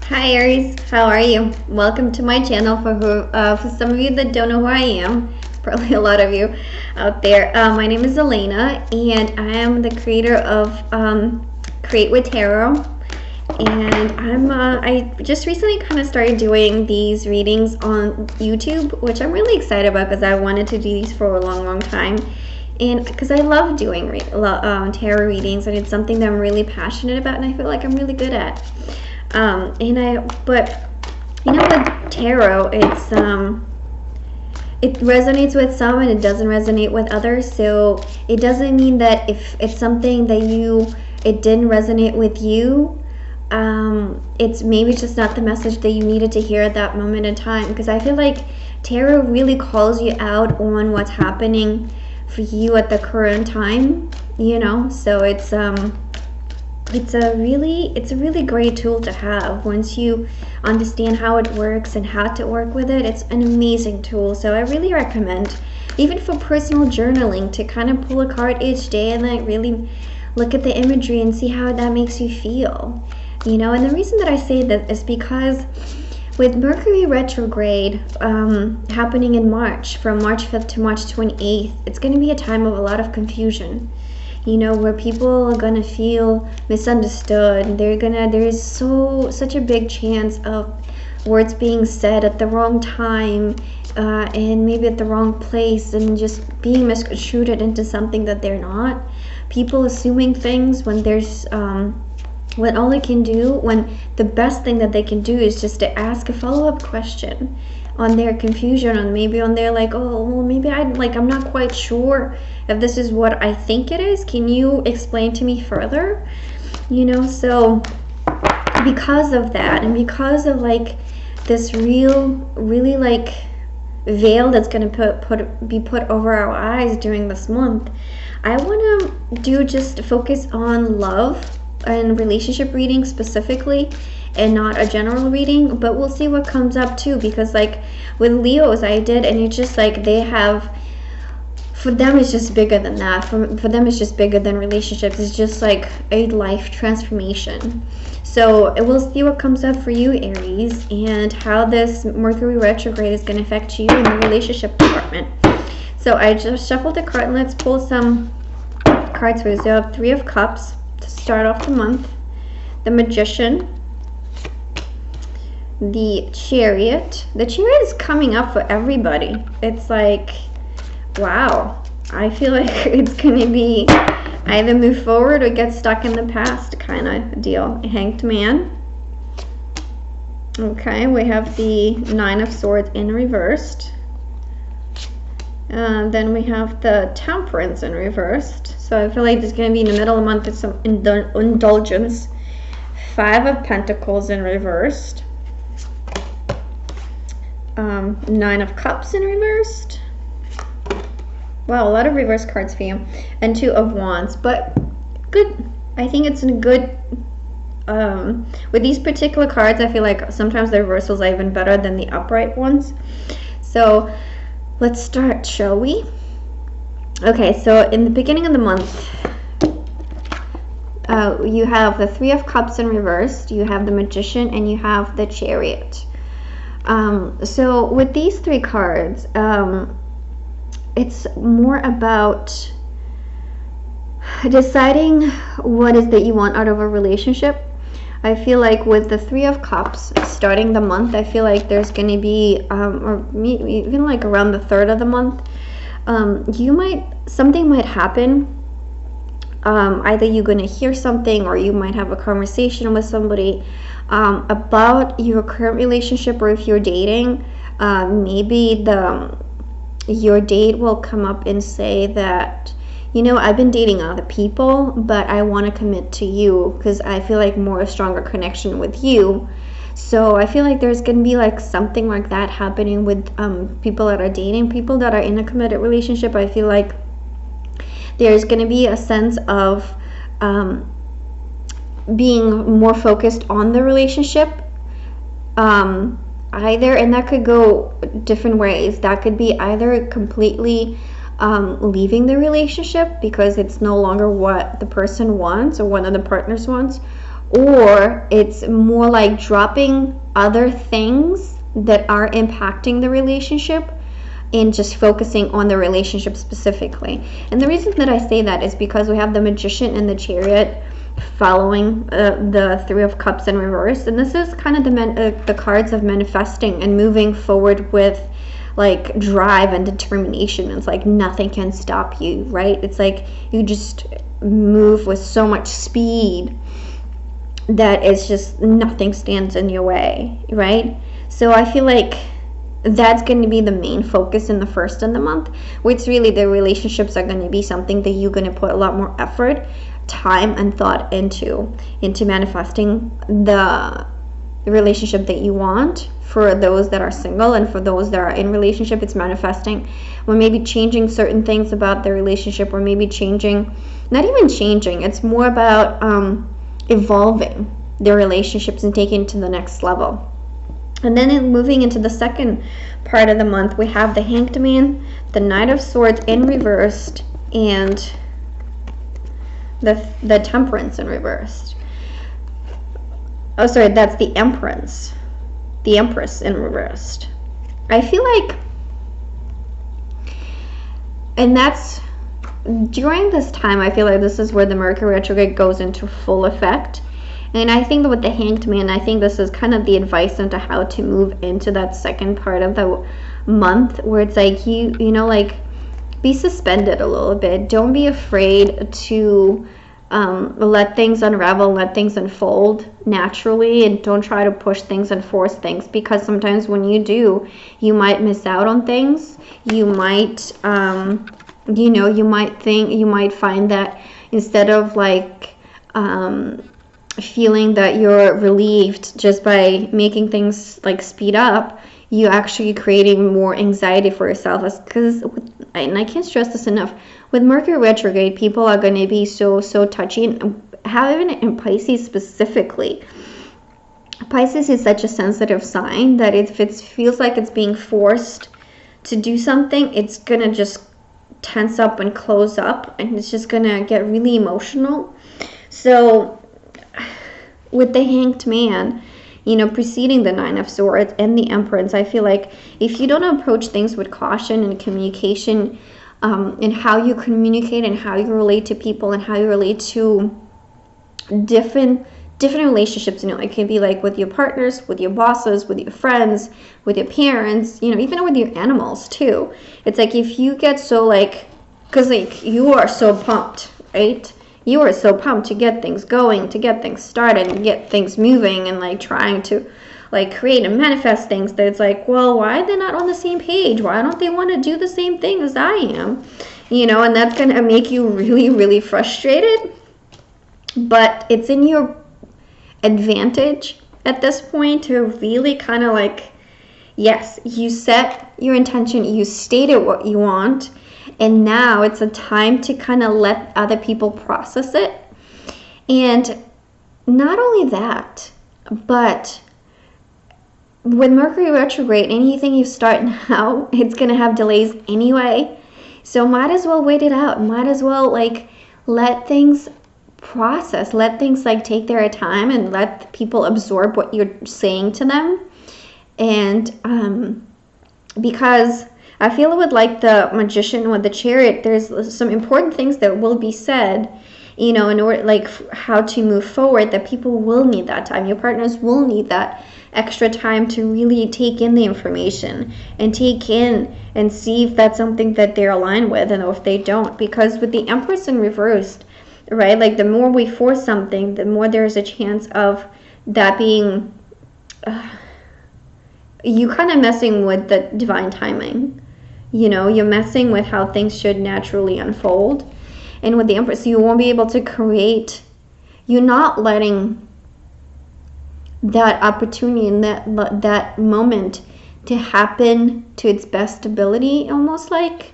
Hi Aries, how are you? Welcome to my channel. For some of you that don't know who I am, probably a lot of you out there. My name is Elena, and I am the creator of Create with Tarot. And I just recently kind of started doing these readings on YouTube, which I'm really excited about because I wanted to do these for a long time. And because I love doing tarot readings, and it's something that I'm really passionate about, and I feel like I'm really good at. But you know, with tarot, it resonates with some and it doesn't resonate with others. So it doesn't mean that if it's something that it didn't resonate with you, it's maybe just not the message that you needed to hear at that moment in time. Because I feel like tarot really calls you out on what's happening for you at the current time, you know. So it's a really great tool to have once you understand how it works and how to work with it. It's an amazing tool. So I really recommend, even for personal journaling, to kind of pull a card each day and then really look at the imagery and see how that makes you feel, you know. And the reason that I say that is because with Mercury retrograde happening in March, from March 5th to March 28th, it's going to be a time of a lot of confusion, you know, where people are going to feel misunderstood. There's such a big chance of words being said at the wrong time, and maybe at the wrong place, and just being misconstrued into something that they're not. People assuming things when there's when the best thing that they can do is just to ask a follow-up question on their confusion, or maybe on their like, oh, well, maybe I'm not quite sure if this is what I think it is. Can you explain to me further? You know, so because of that, and because of like this really like veil that's going to be put over our eyes during this month, I want to just focus on love and relationship reading specifically, and not a general reading. But we'll see what comes up too, because like with Leos I did, and it's just like for them it's just bigger than that. For them it's just bigger than relationships. It's just like a life transformation. So we'll see what comes up for you, Aries, and how this Mercury retrograde is going to affect you in the relationship department. So I just shuffled the card, and let's pull some cards for you. So you have 3 of Cups to start off the month, the Magician, the Chariot. The Chariot is coming up for everybody. It's like, wow, I feel like it's going to be either move forward or get stuck in the past kind of deal. Hanged Man. Okay, we have the 9 of Swords in reversed. Then we have the Temperance in reversed. So I feel like there's going to be in the middle of the month with some indulgence. 5 of Pentacles in reversed. 9 of Cups in reversed. Wow, a lot of reverse cards for you. And 2 of Wands. But good. I think it's a good... with these particular cards, I feel like sometimes the reversals are even better than the upright ones. So let's start, shall we? Okay, so in the beginning of the month, you have the 3 of Cups in reversed, you have the Magician, and you have the Chariot. So with these 3 cards, it's more about deciding what is that you want out of a relationship. I feel like with the 3 of Cups starting the month, I feel like there's going to be, or even like around the 3rd of the month, something might happen. Either you're going to hear something, or you might have a conversation with somebody about your current relationship, or if you're dating, maybe your date will come up and say that, you know, I've been dating other people, but I want to commit to you because I feel like a stronger connection with you. So I feel like there's going to be like something like that happening with people that are dating, people that are in a committed relationship. I feel like there's going to be a sense of being more focused on the relationship. Either, and that could go different ways. That could be either completely leaving the relationship because it's no longer what the person wants or one of the partners wants, or it's more like dropping other things that are impacting the relationship and just focusing on the relationship specifically. And the reason that I say that is because we have the Magician and the Chariot following the Three of Cups in reverse, and this is kind of the cards of manifesting and moving forward with like drive and determination. It's like nothing can stop you, right? It's like you just move with so much speed that it's just nothing stands in your way, right? So I feel like that's going to be the main focus in the first of the month, which really the relationships are going to be something that you're going to put a lot more effort, time, and thought into manifesting the relationship that you want. For those that are single and for those that are in relationship, it's manifesting, or maybe changing certain things about the relationship, or maybe changing, not even changing, it's more about evolving their relationships and taking it to the next level. And then moving into the second part of the month, we have the Hanged Man, the Knight of Swords in reversed, and the Temperance in reversed. Oh, sorry, that's the Empress. The Empress in reversed. I feel like, and that's during this time, I feel like this is where the Mercury retrograde goes into full effect. And I think that with the Hanged Man, I think this is kind of the advice into how to move into that second part of the month, where it's like you know, like, be suspended a little bit. Don't be afraid to let things unravel, let things unfold naturally, and don't try to push things and force things, because sometimes when you do, you might miss out on things. You might you might find that instead of like feeling that you're relieved just by making things like speed up, you actually creating more anxiety for yourself. Because, and I can't stress this enough, with Mercury retrograde, people are going to be so touchy, and having it in Pisces specifically. Pisces is such a sensitive sign that if it feels like it's being forced to do something, it's going to just tense up and close up, and it's just going to get really emotional. So with the Hanged Man, you know, preceding the Nine of Swords and the Empress, I feel like if you don't approach things with caution and communication, and how you communicate and how you relate to people and how you relate to different relationships, you know, it can be like with your partners, with your bosses, with your friends, with your parents, you know, even with your animals too. It's like if you get so like, because like you are so pumped, right? You are so pumped to get things going, to get things started and get things moving, and like trying to like create and manifest things, that it's like, well, why are they not on the same page? Why don't they want to do the same thing as I am? You know, and that's going to make you really, really frustrated. But it's in your advantage at this point to really kind of like, yes, you set your intention, you stated what you want, and now it's a time to kind of let other people process it. And not only that, but with Mercury retrograde, anything you start now, it's going to have delays anyway. So might as well wait it out. Might as well like let things process, let things like take their time, and let people absorb what you're saying to them. And because I feel with like the Magician with the Chariot, there's some important things that will be said, you know, in order like how to move forward, that people will need that time. Your partners will need that extra time to really take in the information and take in and see if that's something that they're aligned with, and if they don't. Because with the Empress in reversed, right, like the more we force something, the more there's a chance of that being you kind of messing with the divine timing. You know, you're messing with how things should naturally unfold. And with the Empress, you won't be able to create, you're not letting that opportunity and that moment to happen to its best ability, almost like,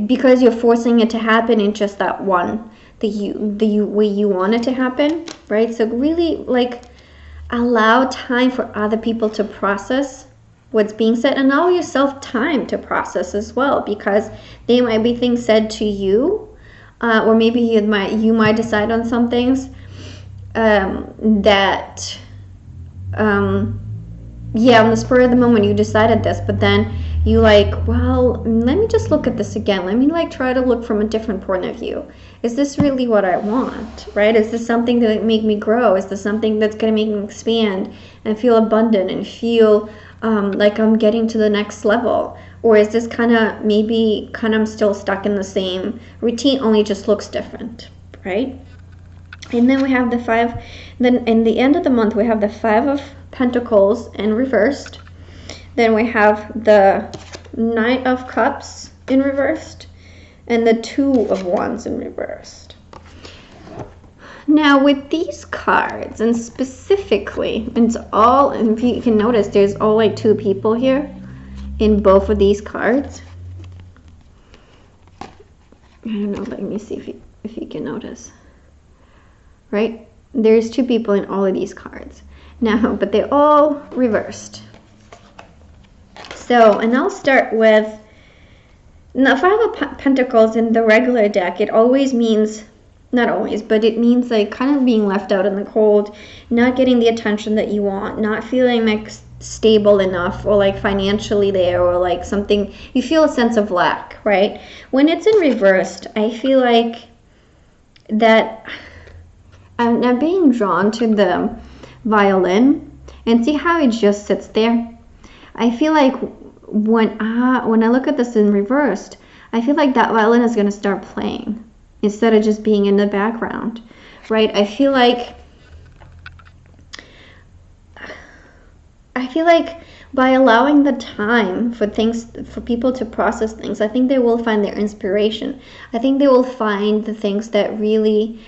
because you're forcing it to happen in just that one, the way you want it to happen, right? So really like allow time for other people to process what's being said, and allow yourself time to process as well, because they might be things said to you, or maybe you might decide on some things that yeah, on the spur of the moment you decided this, but then you like, well, let me just look at this again. Let me like try to look from a different point of view. Is this really what I want, right? Is this something that make me grow? Is this something that's going to make me expand and feel abundant and feel like I'm getting to the next level? Or is this kind of maybe I'm still stuck in the same routine, only just looks different, right? And then we have the five, then in the end of the month, we have the 5 of Pentacles in reversed. Then we have the Knight of Cups in reversed and the 2 of Wands in reversed. Now with these cards, and specifically, it's all, and if you can notice, there's all like 2 people here in both of these cards. I don't know, let me see if you can notice. Right? There's 2 people in all of these cards. Now, but they're all reversed. So, and I'll start with the 5 of Pentacles in the regular deck. It always means, not always, but it means like kind of being left out in the cold, not getting the attention that you want, not feeling like stable enough or like financially there, or like something, you feel a sense of lack, right? When it's in reversed, I feel like that I'm being drawn to the violin, and see how it just sits there. I feel like when I look at this in reversed, I feel like that violin is going to start playing instead of just being in the background, right? I feel like by allowing the time for people to process things, I think they will find their inspiration. I think they will find the things that really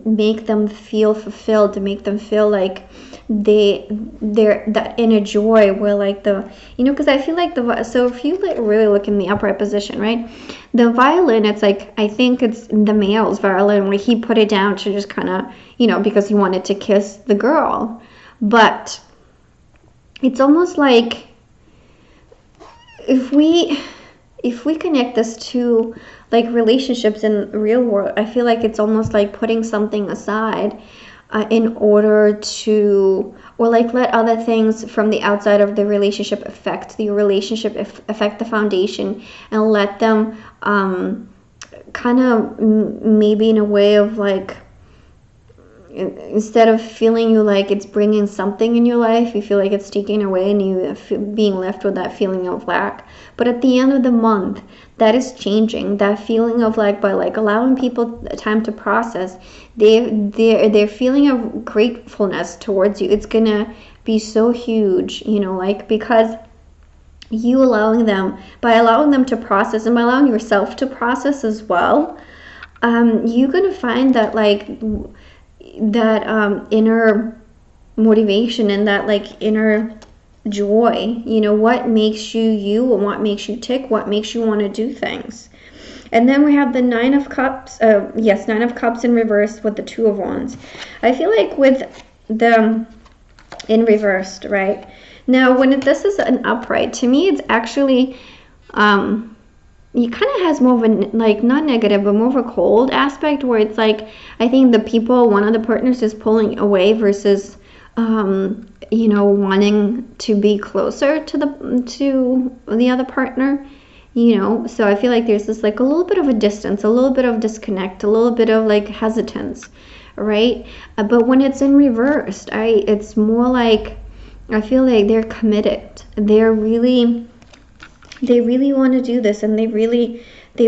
make them feel fulfilled, to make them feel like they're that inner joy, where like the, you know, because I feel like so if you like really look in the upright position, right, the violin, it's like, I think it's the male's violin, where he put it down to just kind of, you know, because he wanted to kiss the girl. But it's almost like if we connect this to like relationships in the real world, I feel like it's almost like putting something aside in order to, or like let other things from the outside of the relationship affect the relationship, affect the foundation, and let them kind of maybe in a way of like, instead of feeling you like it's bringing something in your life, you feel like it's taking away, and you being left with that feeling of lack. But at the end of the month, that is changing. That feeling of like, by like allowing people time to process, their feeling of gratefulness towards you, it's gonna be so huge, you know, like, because you by allowing them to process, and by allowing yourself to process as well, you're gonna find that like that inner motivation and that like inner joy, you know, what makes you you, and what makes you tick, what makes you want to do things. And then we have the 9 of Cups, 9 of Cups in reverse with the 2 of Wands. I feel like with the in reversed, right now, when this is an upright, to me it's actually it kind of has more of a, like, not negative, but more of a cold aspect, where it's like, I think the people, one of the partners is pulling away versus you know, wanting to be closer to the other partner, you know. So I feel like there's this like a little bit of a distance, a little bit of disconnect, a little bit of like hesitance, right? But when it's in reversed, it's more like, I feel like they're committed. They really want to do this, and they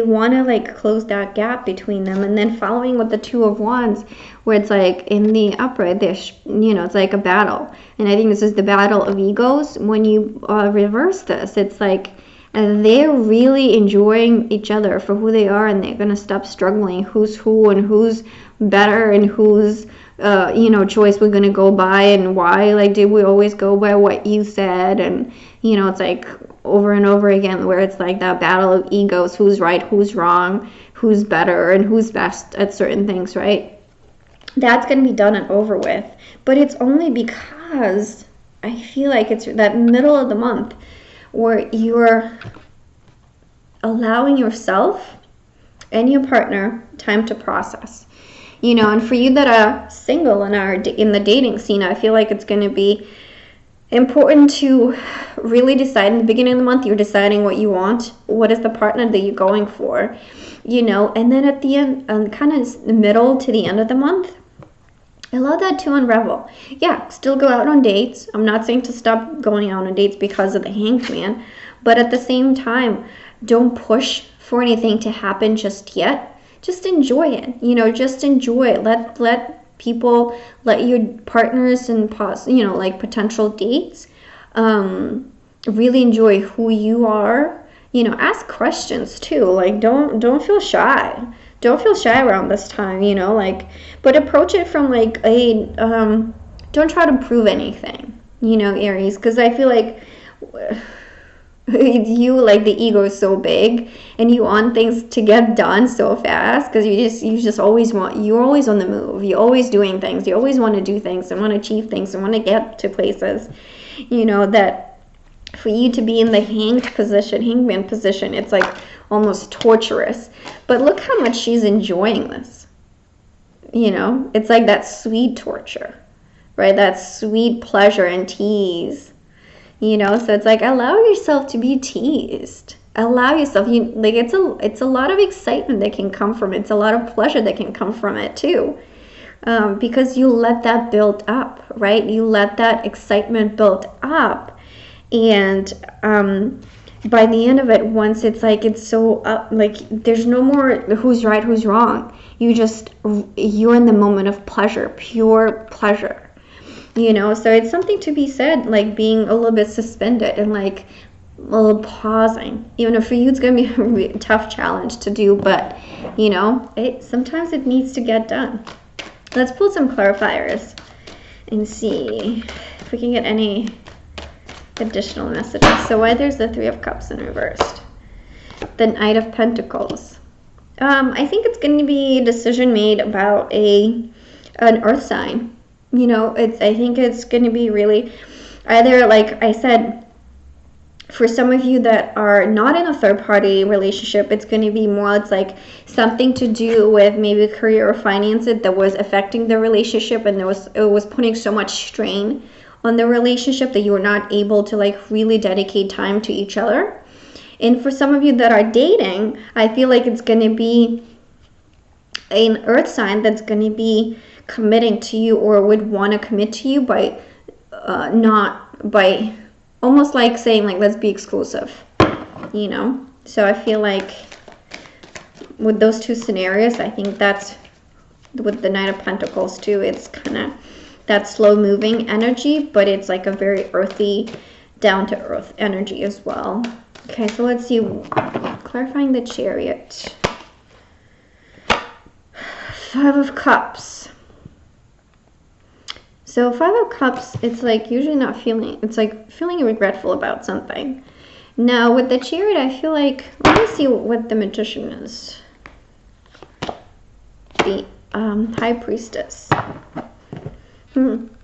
want to like close that gap between them. And then following with the 2 of Wands, where it's like in the upright, there's, you know, it's like a battle. And I think this is the battle of egos. When you reverse this, it's like they're really enjoying each other for who they are, and they're going to stop struggling who's who and who's better and whose you know, choice we're going to go by, and why, like, did we always go by what you said? And, you know, it's like over and over again, where it's like that battle of egos, who's right, who's wrong, who's better, and who's best at certain things, right? That's going to be done and over with. But it's only because I feel like it's that middle of the month where you're allowing yourself and your partner time to process. you know. And for you that are single and are in the dating scene, I feel like it's going to be important to really decide in the beginning of the month. You're deciding what you want, what is the partner that you're going for, you know. And then at the end, kind of the middle to the end of the month, allow that to unravel. Yeah, still go out on dates. I'm not saying to stop going out on dates because of the Hanged Man, but at the same time, don't push for anything to happen just yet. Just enjoy it, you know. Just enjoy it. Let people, let your partners and you know, like potential dates, really enjoy who you are. You know, ask questions too. Like, don't feel shy. Don't feel shy around this time, you know, like, but approach it from like a, don't try to prove anything, you know, Aries, because I feel like you, like, the ego is so big and you want things to get done so fast because you just always want, you're always on the move, you're always doing things, you always want to do things and want to achieve things and want to get to places, you know, that for you to be in the hangman position, it's like almost torturous. But look how much she's enjoying this, you know. It's like that sweet torture, right? That sweet pleasure and tease, you know. So it's like, allow yourself to be teased, allow yourself, you like, it's a lot of excitement that can come from it, it's a lot of pleasure that can come from it too, because you let that build up, right? You let that excitement build up, and by the end of it, once it's like, it's so up, like, there's no more who's right, who's wrong. You're in the moment of pleasure, pure pleasure, you know. So it's something to be said, like being a little bit suspended and like a little pausing. Even if for you it's going to be a tough challenge to do, but you know, sometimes it needs to get done. Let's pull some clarifiers and see if we can get any additional messages. So why there's the Three of Cups in reversed, the Knight of Pentacles. I think it's going to be a decision made about an earth sign, you know. I think it's going to be really either, like I said, for some of you that are not in a third party relationship, it's going to be more, it's like something to do with maybe career or finances that was affecting the relationship, and it was putting so much strain on the relationship that you were not able to like really dedicate time to each other. And for some of you that are dating, I feel like it's going to be an earth sign that's going to be committing to you, or would want to commit to you by not by almost like saying like, let's be exclusive, you know. So I feel like with those two scenarios, I think that's with the Knight of Pentacles too. It's kind of that slow moving energy, but it's like a very earthy, down to earth energy as well. Okay, so let's see, clarifying the Chariot. Five of Cups. So Five of Cups, it's like usually not feeling, it's like feeling regretful about something. Now with the Chariot, I feel like, let me see what the Magician is. The High Priestess.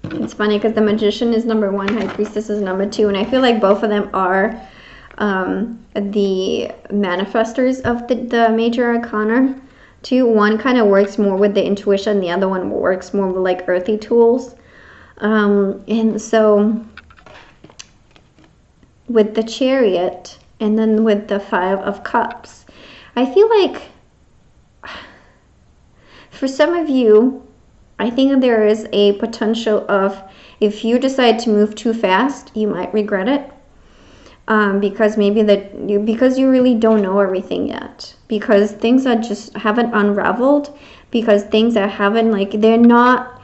It's funny because the Magician is number 1, High Priestess is number 2, and I feel like both of them are the manifestors of the major arcana. One kind of works more with the intuition, the other one works more with like earthy tools. And so with the Chariot and then with the Five of Cups, I feel like for some of you, I think there is a potential of, if you decide to move too fast, you might regret it, because maybe because you really don't know everything yet, because things that just haven't unraveled, because things that haven't, like, they're not.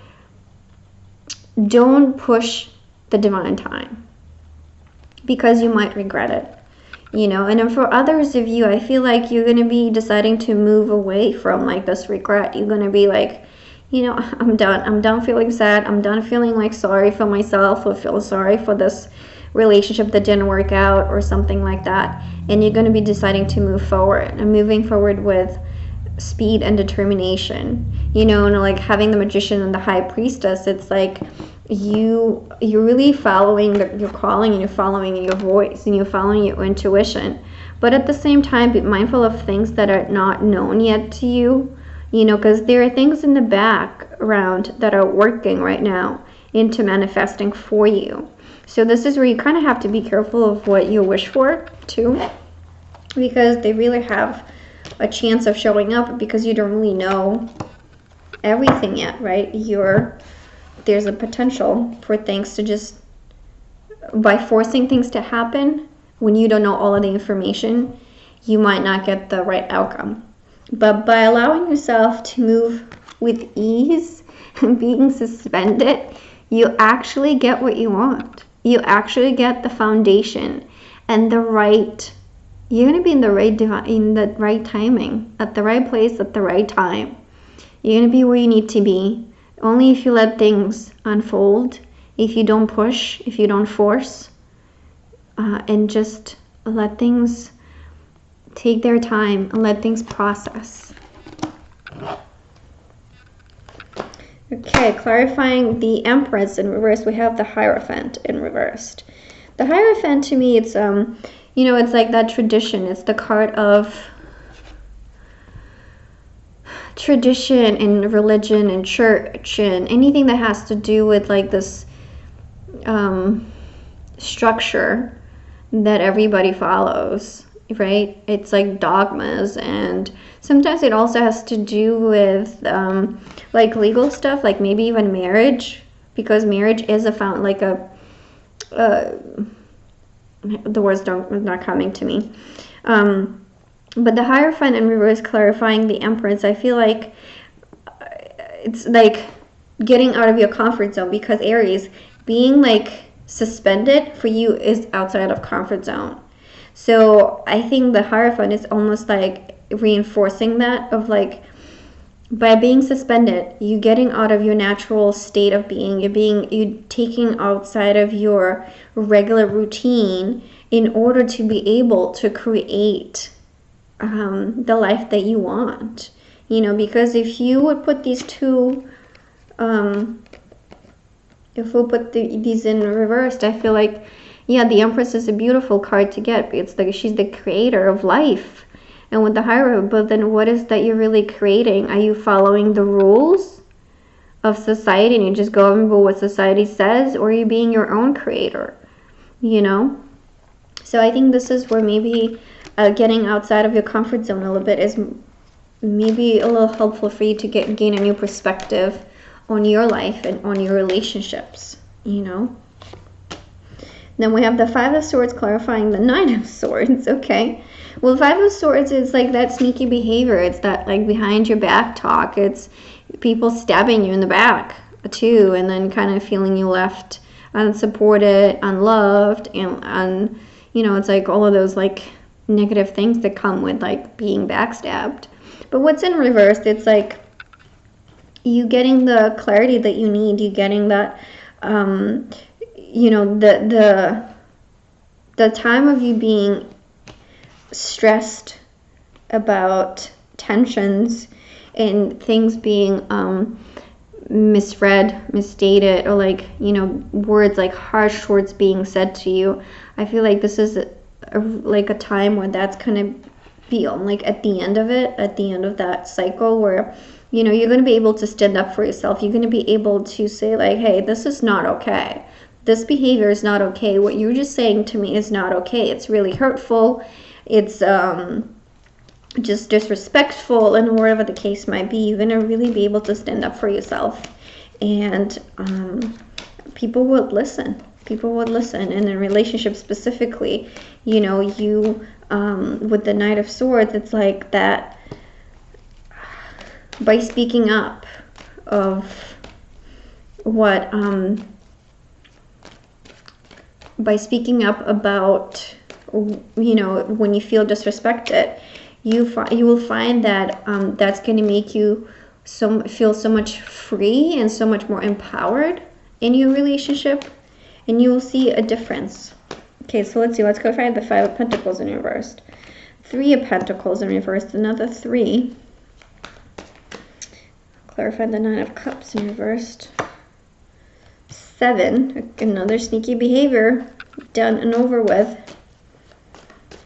Don't push the divine time, because you might regret it, you know. And then for others of you, I feel like you're going to be deciding to move away from like this regret. You're going to be like, you know, I'm done feeling sad, I'm done feeling like sorry for myself, or feel sorry for this relationship that didn't work out or something like that. And you're going to be deciding to move forward, and moving forward with speed and determination, you know. And like having the Magician and the High Priestess, it's like you're really following your calling, and you're following your voice, and you're following your intuition, but at the same time be mindful of things that are not known yet to you, you know, because there are things in the background that are working right now into manifesting for you. So this is where you kind of have to be careful of what you wish for too, because they really have a chance of showing up because you don't really know everything yet, right? There's a potential for things to just, by forcing things to happen when you don't know all of the information, you might not get the right outcome. But by allowing yourself to move with ease and being suspended, you actually get what you want. You actually get the foundation and you're going to be in the right timing, at the right place, at the right time. You're going to be where you need to be. Only if you let things unfold, if you don't push, if you don't force, and just let things take their time and let things process. Okay, clarifying the Empress in reverse, we have the Hierophant in reversed. The Hierophant, to me, it's you know, it's like that tradition. It's the card of tradition and religion and church and anything that has to do with like this structure that everybody follows, right? It's like dogmas, and sometimes it also has to do with like legal stuff, like maybe even marriage, because marriage is the words not coming to me. But the Hierophant in reverse, clarifying the Empress, I feel like it's like getting out of your comfort zone, because Aries, being like suspended for you is outside of comfort zone. So I think the Hierophant is almost like reinforcing that, of like, by being suspended, you getting out of your natural state of being, you taking outside of your regular routine in order to be able to create the life that you want. You know, because if you would put these two, if we put these in reversed, I feel like, yeah, the Empress is a beautiful card to get. It's like she's the creator of life. And with the Hierophant, but then what is that you're really creating? Are you following the rules of society and you just going by what society says, or are you being your own creator? You know? So I think this is where maybe getting outside of your comfort zone a little bit is maybe a little helpful for you to gain a new perspective on your life and on your relationships, you know? Then we have the Five of Swords clarifying the Nine of Swords, okay? Well, Five of Swords is like that sneaky behavior. It's that like behind your back talk. It's people stabbing you in the back too, and then kind of feeling you left unsupported, unloved, and you know, it's like all of those like negative things that come with like being backstabbed. But what's in reverse, it's like you getting the clarity that you need. You getting that, you know, the time of you being stressed about tensions and things being misread, misstated, or like, you know, words like harsh words being said to you. I feel like this is like a time where that's gonna be on, like at the end of it, at the end of that cycle, where, you know, you're gonna be able to stand up for yourself. You're gonna be able to say like, hey, this is not okay. This behavior is not okay. What you're just saying to me is not okay. It's really hurtful. It's just disrespectful, and whatever the case might be, you're going to really be able to stand up for yourself. And people would listen. People would listen. And in relationships specifically, you know, you, with the Knight of Swords, it's like that, by speaking up of what, by speaking up about, you know, when you feel disrespected, you will find that that's going to make you feel so much free and so much more empowered in your relationship, and you will see a difference. Okay, so let's see. Let's go find the Five of Pentacles in reversed. Three of Pentacles in reversed. Another three. Clarify the Nine of Cups in reversed. Seven. Another sneaky behavior. Done and over with.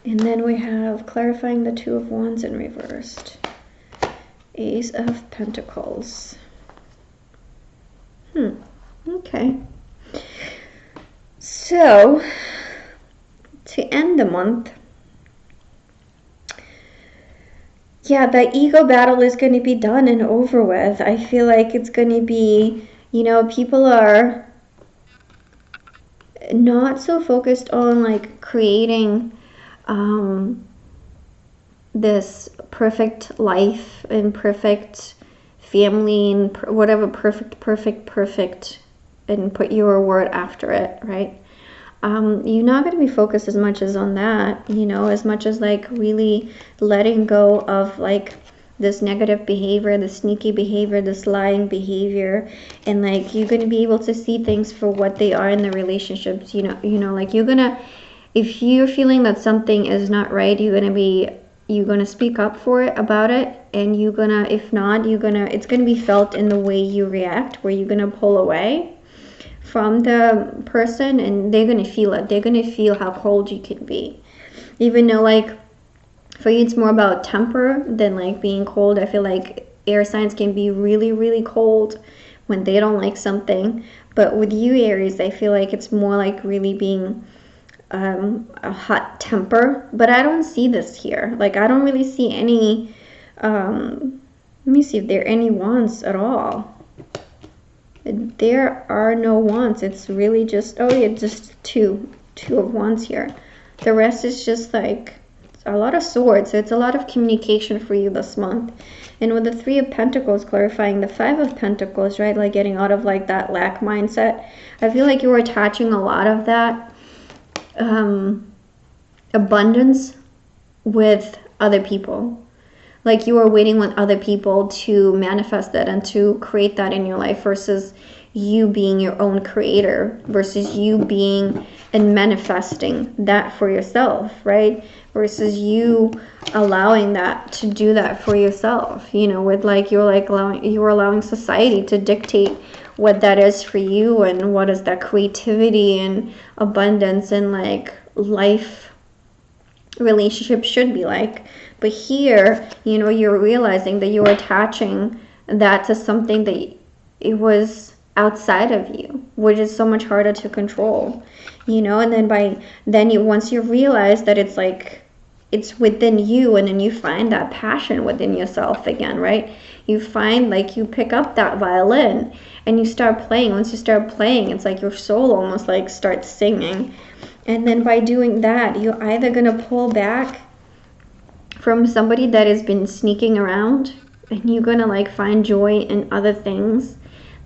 And then we have clarifying the Two of Wands in reversed. Ace of Pentacles. Okay. So, to end the month, yeah, the ego battle is going to be done and over with. I feel like it's going to be, you know, people are not so focused on like creating this perfect life and perfect family and whatever, perfect, and put your word after it, right? You're not going to be focused as much as on that, you know, as much as like really letting go of like this negative behavior, this sneaky behavior, this lying behavior, and like you're going to be able to see things for what they are in the relationships. Like you're gonna, if you're feeling that something is not right, you're gonna speak up for it, about it, and you're gonna, if not, it's gonna be felt in the way you react, where you're gonna pull away from the person, and they're gonna feel it. They're gonna feel how cold you can be, even though like for you it's more about temper than like being cold. I feel like air signs can be really, really cold when they don't like something, but with you, Aries, I feel like it's more like really being a hot temper. But I don't see this here. Like I don't really see any let me see if there are any wands at all. There are no wands. It's really just, oh yeah, just two of wands here. The rest is just like a lot of swords. So it's a lot of communication for you this month. And with the Three of Pentacles clarifying the Five of Pentacles, right? Like getting out of like that lack mindset. I feel like you were attaching a lot of that abundance with other people. Like you are waiting on other people to manifest it and to create that in your life, versus you being your own creator, versus you being and manifesting that for yourself, right? Versus you allowing that to do that for yourself, you know, with like you're allowing society to dictate what that is for you, and what is that creativity and abundance and like life relationship should be like. But here, you know, you're realizing that you're attaching that to something that it was outside of you, which is so much harder to control, you know. And then once you realize that it's like it's within you, and then you find that passion within yourself again, right? You find like you pick up that violin and you start playing. Once you start playing, it's like your soul almost like starts singing. And then by doing that, you're either gonna pull back from somebody that has been sneaking around, and you're gonna like find joy in other things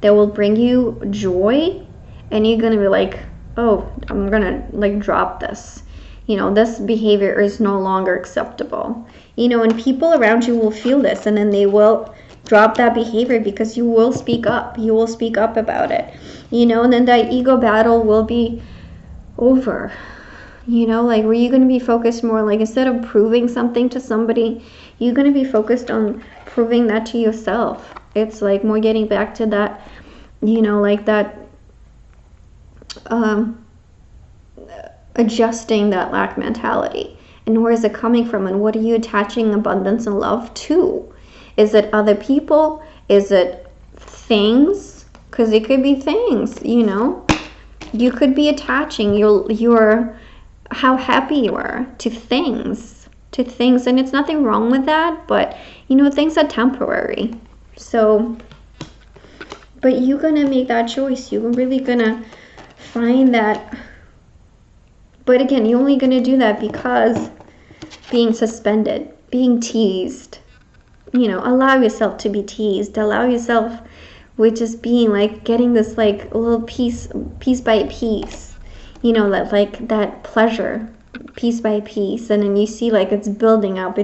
that will bring you joy, and you're gonna be like, oh, I'm gonna like drop this, you know, this behavior is no longer acceptable, you know. And people around you will feel this, and then they will drop that behavior because you will speak up about it, you know. And then that ego battle will be over, you know, like where you're going to be focused more, like instead of proving something to somebody, you're going to be focused on proving that to yourself. It's like more getting back to that, you know, like that adjusting that lack mentality. And where is it coming from, and what are you attaching abundance and love to? Is it other people? Is it things? Because it could be things, you know. You could be attaching your how happy you are to things, and it's nothing wrong with that, but you know, things are temporary. So, but you're gonna make that choice. You're really gonna find that. But again, you're only gonna do that because being suspended, being teased, you know, allow yourself to be teased, allow yourself with just being like getting this like little piece by piece, you know, that like that pleasure piece by piece. And then you see like it's building up,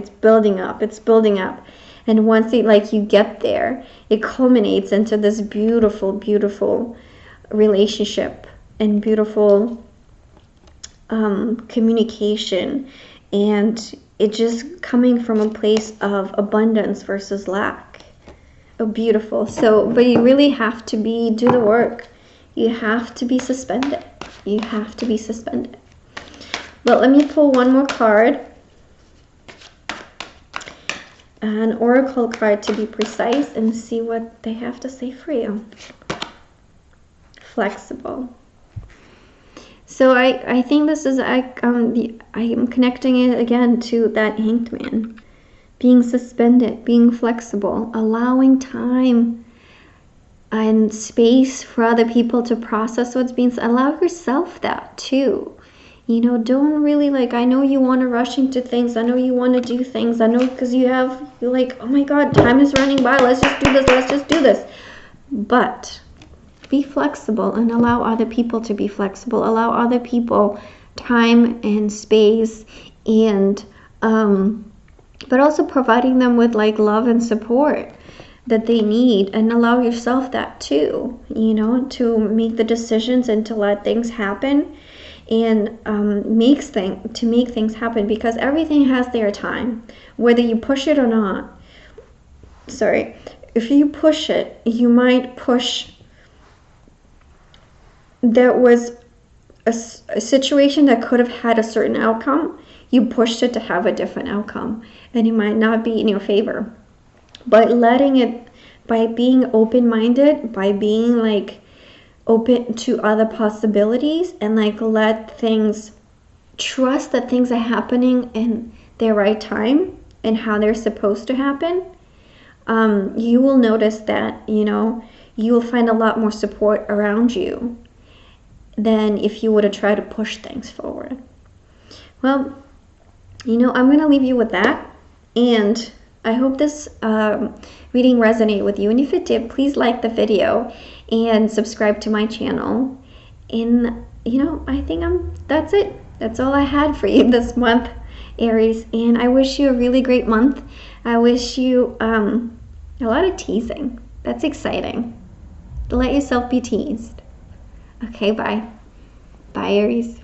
and once you get there, it culminates into this beautiful relationship and beautiful communication, and it just coming from a place of abundance versus lack. Oh, beautiful. So, but you really have to do the work. You have to be suspended. But let me pull one more card. an oracle card to be precise, and see what they have to say for you. Flexible. So I think this is, I am connecting it again to that Hanged Man. Being suspended, being flexible, allowing time and space for other people to process what's being said. Allow yourself that too. You know, don't really, like, I know you want to rush into things. I know you want to do things. I know, because you're like, oh my God, time is running by. Let's just do this. Let's just do this. But be flexible and allow other people to be flexible. Allow other people time and space, and but also providing them with like love and support that they need, and allow yourself that too, you know, to make the decisions and to let things happen, and make things happen, because everything has their time, whether you push it or not. Sorry, if you push it, you might push. There was a situation that could have had a certain outcome. You pushed it to have a different outcome, and it might not be in your favor. But letting it, by being open-minded, by being like open to other possibilities, and like let things, trust that things are happening in their right time and how they're supposed to happen, you will notice that, you know, you will find a lot more support around you than if you were to try to push things forward. Well, you know, I'm going to leave you with that, and I hope this reading resonated with you, and if it did, please like the video and subscribe to my channel. And you know, I think that's it. That's all I had for you this month, Aries, and I wish you a really great month. I wish you a lot of teasing. That's exciting. Let yourself be teased. Okay, bye. Bye, Aries.